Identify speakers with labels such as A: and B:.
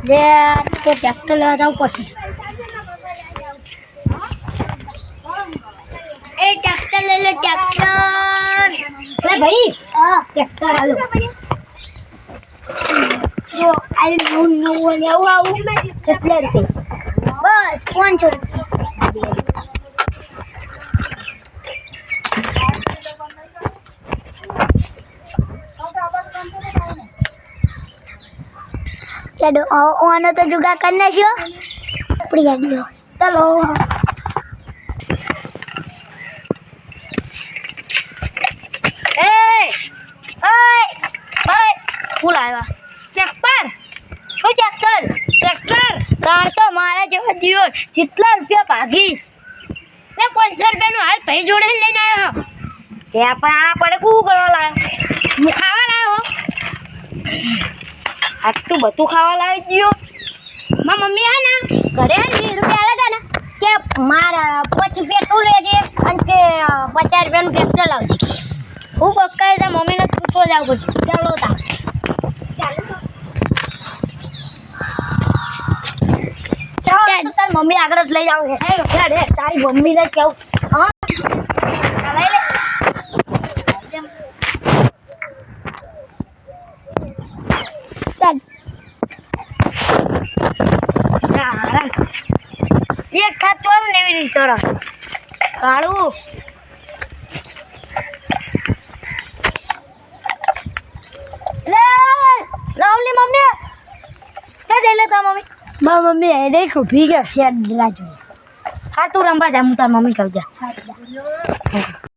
A: લે તો ટ્રેક્ટર લેવા જવું પડશે. એ ટ્રેક્ટર લઈ લે ટ્રેક્ટર. લે ભાઈ ટ્રેક્ટર આલો. જો આ નવું નવું આવું કેટલા રૂપિયા? બસ 500 રૂપિયા. चलो ओनो तो जुगाड़ करना चाहिए अपनी गाड़ी लो चलो ए फूल आया ट्रैक्टर ओ ट्रैक्टर तार तो मारा जो दियो जितना रुपया भागीस ले 500 रुपया नो हाल भाई जोड़े लेने आया हो त्या पण आ पड़े कू गळो लायो मु खावा लायो आटलू બધું ખાવા લાવી દીયો. મારી મમ્મી હે ને ઘરે 20 રૂપિયા આલ્યા ને કે મારા 5 રૂપિયા તું લેજે અને કે 50 રૂપિયાનું ટ્રેક્ટર લાવજે. હું પક્કા છે મમ્મીને પૂછવા જાવ પછી. ચાલો તા ચાલો તાર મમ્મી આગળ જ લઈ જાવ હે હેડ હે તારી મમ્મીને કેવું હા લઈ લે एक खात तो नहीं रही सोरा कालू ले लावली मम्मी क्या दे लेता मम्मी बा मम्मी है देखो भीगे शेड राजू हाँ तू रंबा जा मुतार मम्मी कर जा